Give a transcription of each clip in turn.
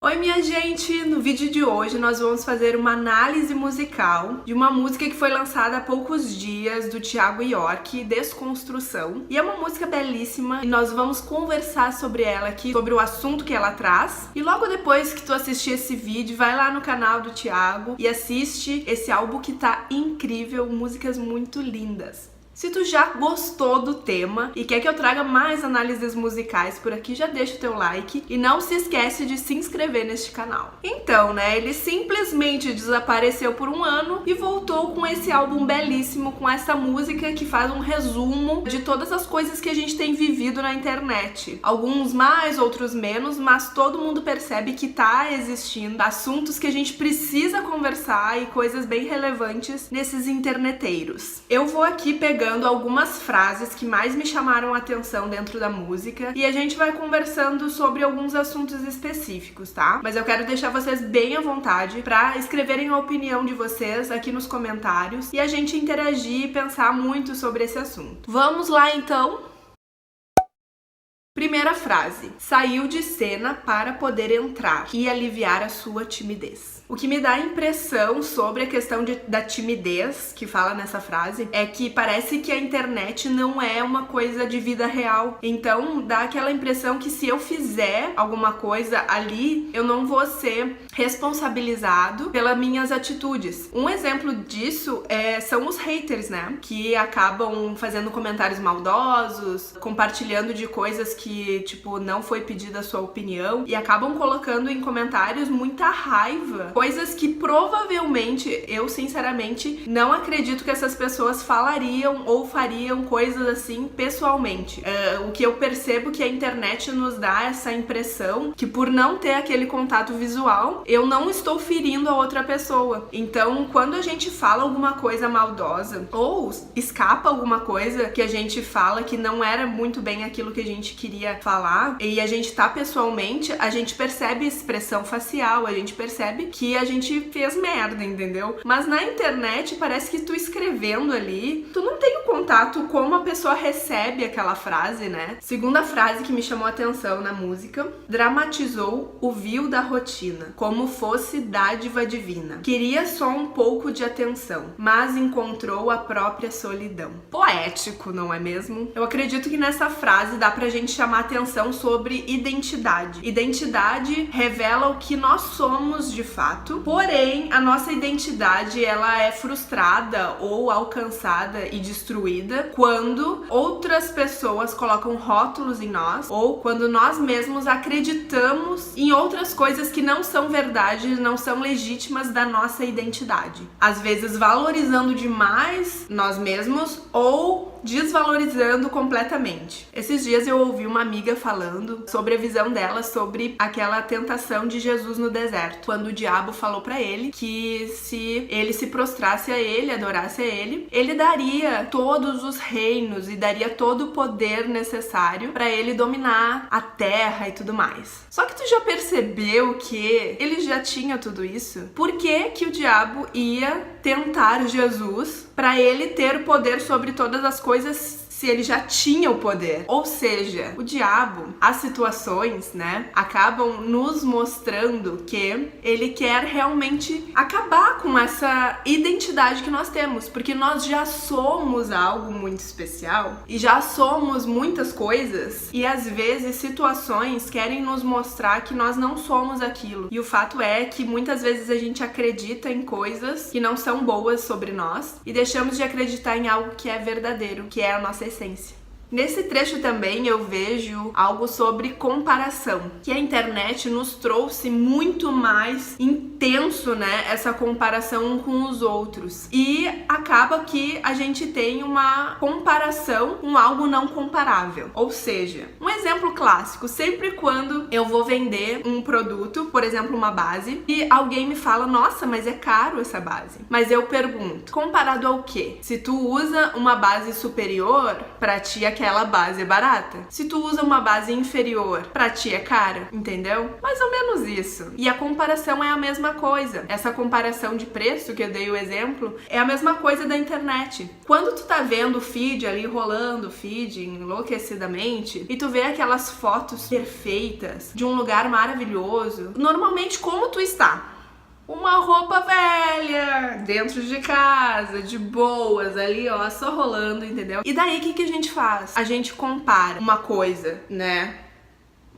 Oi minha gente, no vídeo de hoje nós vamos fazer uma análise musical de uma música que foi lançada há poucos dias do Thiago York, Desconstrução, e é uma música belíssima e nós vamos conversar sobre ela aqui, sobre o assunto que ela traz. E logo depois que tu assistir esse vídeo, vai lá no canal do Thiago e assiste esse álbum que tá incrível, músicas muito lindas. Se tu já gostou do tema e quer que eu traga mais análises musicais por aqui, já deixa o teu like e não se esquece de se inscrever neste canal. Então, né, ele simplesmente desapareceu por um ano e voltou com esse álbum belíssimo, com essa música que faz um resumo de todas as coisas que a gente tem vivido na internet. Alguns mais, outros menos, mas todo mundo percebe que tá existindo assuntos que a gente precisa conversar e coisas bem relevantes nesses interneteiros. Eu vou aqui pegar algumas frases que mais me chamaram a atenção dentro da música e a gente vai conversando sobre alguns assuntos específicos, tá? Mas eu quero deixar vocês bem à vontade pra escreverem a opinião de vocês aqui nos comentários e a gente interagir e pensar muito sobre esse assunto. Vamos lá então? Primeira frase: saiu de cena para poder entrar e aliviar a sua timidez. O que me dá a impressão sobre a questão da timidez que fala nessa frase é que parece que a internet não é uma coisa de vida real. Então dá aquela impressão que se eu fizer alguma coisa ali, eu não vou ser responsabilizado pelas minhas atitudes. Um exemplo disso são os haters, né? Que acabam fazendo comentários maldosos, compartilhando de coisas que, tipo, não foi pedida a sua opinião e acabam colocando em comentários muita raiva. Coisas que provavelmente, eu sinceramente, não acredito que essas pessoas falariam ou fariam coisas assim pessoalmente. O que eu percebo que a internet nos dá essa impressão que por não ter aquele contato visual, eu não estou ferindo a outra pessoa. Então, quando a gente fala alguma coisa maldosa ou escapa alguma coisa que a gente fala que não era muito bem aquilo que a gente queria falar e a gente tá pessoalmente, a gente percebe expressão facial, a gente percebe que a gente fez merda, entendeu? Mas na internet parece que tu escrevendo ali, tu não tem o contato como a pessoa recebe aquela frase, né? Segunda frase que me chamou a atenção na música: dramatizou o vil da rotina, como fosse dádiva divina. Queria só um pouco de atenção, mas encontrou a própria solidão. Poético, não é mesmo? Eu acredito que nessa frase dá pra gente chamar atenção sobre identidade. Identidade revela o que nós somos de fato. Porém, a nossa identidade ela é frustrada ou alcançada e destruída quando outras pessoas colocam rótulos em nós ou quando nós mesmos acreditamos em outras coisas que não são verdade, não são legítimas da nossa identidade. Às vezes valorizando demais nós mesmos ou desvalorizando completamente. Esses dias eu ouvi uma amiga falando sobre a visão dela sobre aquela tentação de Jesus no deserto, quando o diabo falou pra ele que se ele se prostrasse a ele, adorasse a ele, ele daria todos os reinos e daria todo o poder necessário pra ele dominar a terra e tudo mais. Só que tu já percebeu que ele já tinha tudo isso? Por que que o diabo ia tentar Jesus pra ele ter o poder sobre todas as coisas se ele já tinha o poder? Ou seja, o diabo, as situações, né, acabam nos mostrando que ele quer realmente acabar com essa identidade que nós temos, porque nós já somos algo muito especial e já somos muitas coisas e às vezes situações querem nos mostrar que nós não somos aquilo. E o fato é que muitas vezes a gente acredita em coisas que não são boas sobre nós e deixamos de acreditar em algo que é verdadeiro, que é a nossa essência. Nesse trecho também eu vejo algo sobre comparação, que a internet nos trouxe muito mais intenso, né, essa comparação com os outros. E acaba que a gente tem uma comparação com algo não comparável. Ou seja, um exemplo clássico, sempre quando eu vou vender um produto, por exemplo, uma base, e alguém me fala: nossa, mas é caro essa base. Mas eu pergunto, comparado ao quê? Se tu usa uma base superior, pra ti aquela aquela base é barata. Se tu usa uma base inferior, pra ti é cara, entendeu? Mais ou menos isso. E a comparação é a mesma coisa. Essa comparação de preço que eu dei o exemplo é a mesma coisa da internet. Quando tu tá vendo o feed ali, rolando o feed enlouquecidamente, e tu vê aquelas fotos perfeitas de um lugar maravilhoso, normalmente como tu está? Uma roupa velha, dentro de casa, de boas, ali ó, só rolando, entendeu? E daí o que a gente faz? A gente compara uma coisa, né,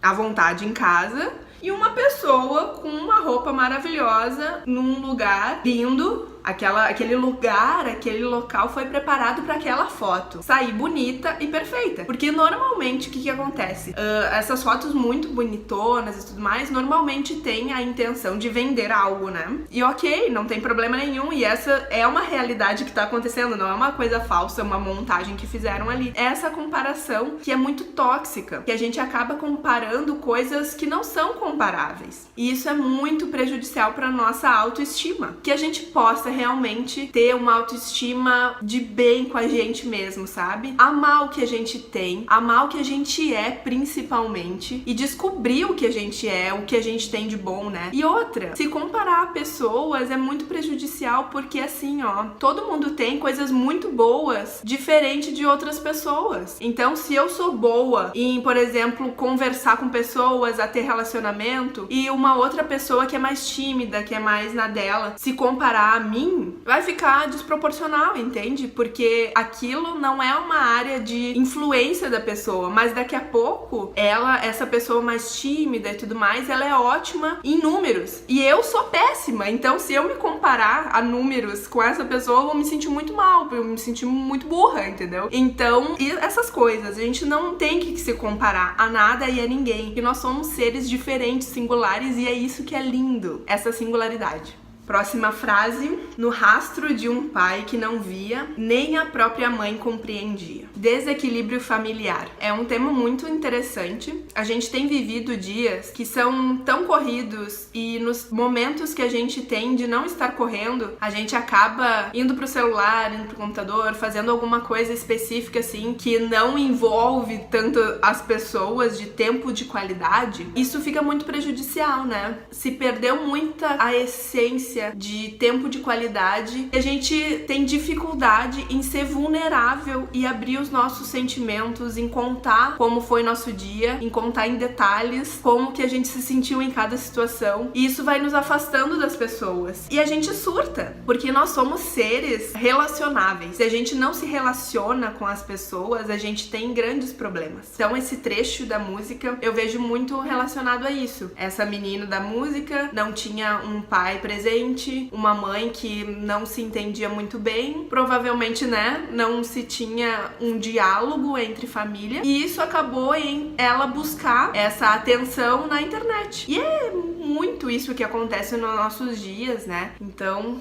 à vontade em casa, e uma pessoa com uma roupa maravilhosa num lugar lindo. Aquele lugar, aquele local foi preparado para aquela foto sair bonita e perfeita. Porque normalmente o que acontece? Essas fotos muito bonitonas e tudo mais, normalmente tem a intenção de vender algo, né? E ok, não tem problema nenhum. E essa é uma realidade que tá acontecendo, não é uma coisa falsa, uma montagem que fizeram ali. É essa comparação que é muito tóxica, que a gente acaba comparando coisas que não são comparáveis. E isso é muito prejudicial para nossa autoestima. Que a gente possa realmente ter uma autoestima de bem com a gente mesmo, sabe? Amar o que a gente tem, amar o que a gente é principalmente e descobrir o que a gente é, o que a gente tem de bom, né? E outra, se comparar a pessoas é muito prejudicial porque assim, ó, todo mundo tem coisas muito boas diferente de outras pessoas. Então, se eu sou boa em, por exemplo, conversar com pessoas, a ter relacionamento, e uma outra pessoa que é mais tímida, que é mais na dela, se comparar a mim, vai ficar desproporcional, entende? Porque aquilo não é uma área de influência da pessoa, mas daqui a pouco essa pessoa mais tímida e tudo mais, ela é ótima em números e eu sou péssima. Então, se eu me comparar a números com essa pessoa, eu vou me sentir muito mal, eu vou me sentir muito burra, entendeu? Então, e essas coisas, a gente não tem que se comparar a nada e a ninguém, porque nós somos seres diferentes, singulares, e é isso que é lindo, essa singularidade. Próxima frase: no rastro de um pai que não via, nem a própria mãe compreendia. Desequilíbrio familiar. É um tema muito interessante. A gente tem vivido dias que são tão corridos e nos momentos que a gente tem de não estar correndo, a gente acaba indo pro celular, indo pro computador, fazendo alguma coisa específica assim que não envolve tanto as pessoas, de tempo de qualidade. Isso fica muito prejudicial, né? Se perdeu muita a essência de tempo de qualidade, a gente tem dificuldade em ser vulnerável e abrir os nossos sentimentos, em contar como foi nosso dia, em contar em detalhes como que a gente se sentiu em cada situação, e isso vai nos afastando das pessoas e a gente surta, porque nós somos seres relacionáveis. Se a gente não se relaciona com as pessoas, a gente tem grandes problemas. Então esse trecho da música eu vejo muito relacionado a isso. Essa menina da música não tinha um pai presente, uma mãe que não se entendia muito bem, provavelmente, né, não se tinha um diálogo entre família, e isso acabou em ela buscar essa atenção na internet. E é muito isso que acontece nos nossos dias, né? Então,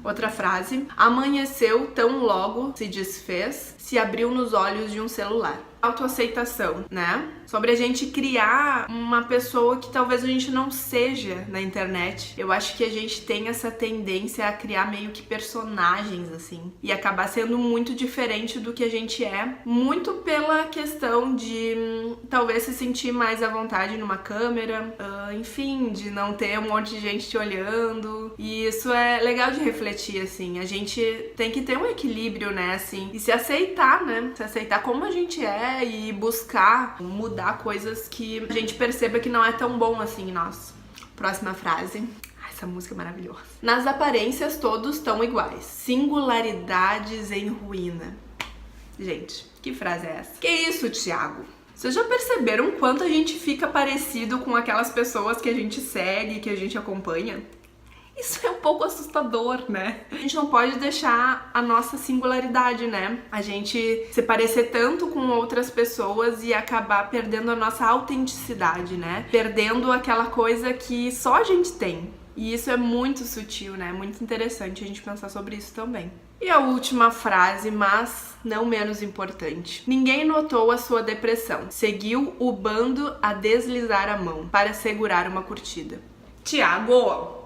outra frase: amanheceu tão logo se desfez, se abriu nos olhos de um celular. Autoaceitação, né? Sobre a gente criar uma pessoa que talvez a gente não seja na internet. Eu acho que a gente tem essa tendência a criar meio que personagens, assim, e acabar sendo muito diferente do que a gente é, muito pela questão de talvez se sentir mais à vontade numa câmera, enfim, de não ter um monte de gente te olhando. E isso é legal de refletir, assim. A gente tem que ter um equilíbrio, né, assim, e se aceitar, né? Se aceitar como a gente é e buscar mudar coisas que a gente perceba que não é tão bom assim em nós. Próxima frase. Essa música é maravilhosa. Nas aparências todos tão iguais, singularidades em ruína. Gente, que frase é essa? Que isso, Thiago? Vocês já perceberam quanto a gente fica parecido com aquelas pessoas que a gente segue, que a gente acompanha? Isso é um pouco assustador, né? A gente não pode deixar a nossa singularidade, né? A gente se parecer tanto com outras pessoas e acabar perdendo a nossa autenticidade, né? Perdendo aquela coisa que só a gente tem. E isso é muito sutil, né? Muito interessante a gente pensar sobre isso também. E a última frase, mas não menos importante. Ninguém notou a sua depressão. Seguiu o bando a deslizar a mão para segurar uma curtida. Thiago,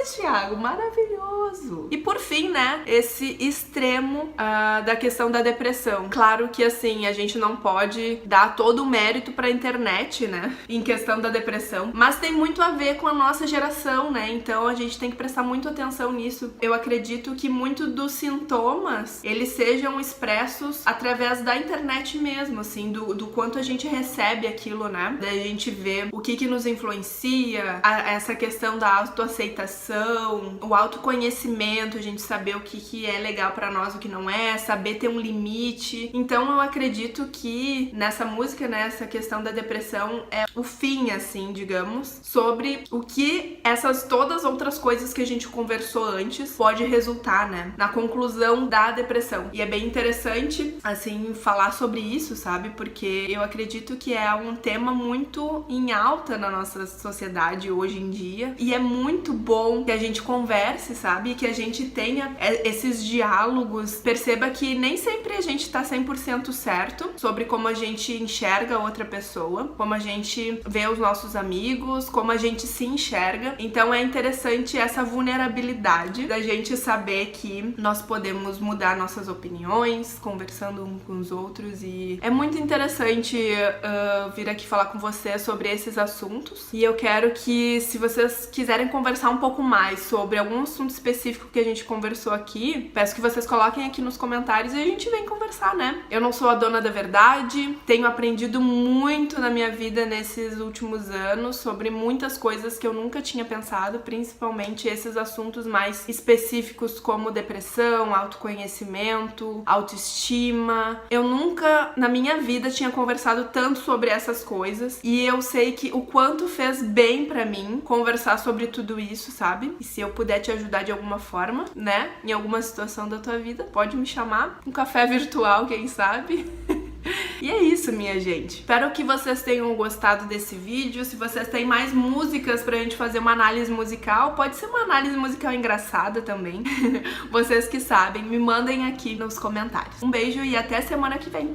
demais, Thiago, maravilhoso. E por fim, né, esse extremo da questão da depressão. Claro que assim, a gente não pode dar todo o mérito pra internet, né, em questão da depressão, mas tem muito a ver com a nossa geração, né, então a gente tem que prestar muito atenção nisso. Eu acredito que muito dos sintomas, eles sejam expressos através da internet mesmo, assim, do quanto a gente recebe aquilo, né, da gente ver o que nos influencia, essa questão da autoaceitação, o autoconhecimento, a gente saber o que é legal pra nós, o que não é, saber ter um limite. Então eu acredito que nessa música, né, essa questão da depressão é o fim, assim, digamos, sobre o que essas todas outras coisas que a gente conversou antes pode resultar, né, na conclusão da depressão. E é bem interessante, assim, falar sobre isso, sabe? Porque eu acredito que é um tema muito em alta na nossa sociedade hoje em dia. E é muito bom que a gente converse, sabe? Que a gente tenha esses diálogos. Perceba que nem sempre a gente tá 100% certo sobre como a gente enxerga outra pessoa, como a gente vê os nossos amigos, como a gente se enxerga. Então é interessante essa vulnerabilidade da gente saber que nós podemos mudar nossas opiniões, conversando uns com os outros. E é muito interessante vir aqui falar com você sobre esses assuntos. E eu quero que, se vocês quiserem conversar um pouco mais sobre algum assunto específico que a gente conversou aqui, peço que vocês coloquem aqui nos comentários e a gente vem conversar, né? Eu não sou a dona da verdade, tenho aprendido muito na minha vida nesses últimos anos sobre muitas coisas que eu nunca tinha pensado, principalmente esses assuntos mais específicos como depressão, autoconhecimento, autoestima. Eu nunca na minha vida tinha conversado tanto sobre essas coisas e eu sei que o quanto fez bem pra mim conversar sobre tudo isso, sabe? E se eu puder te ajudar de alguma forma, né, em alguma situação da tua vida, pode me chamar, um café virtual, quem sabe? E é isso, minha gente. Espero que vocês tenham gostado desse vídeo. Se vocês têm mais músicas pra gente fazer uma análise musical, pode ser uma análise musical engraçada também. Vocês que sabem, me mandem aqui nos comentários. Um beijo e até semana que vem.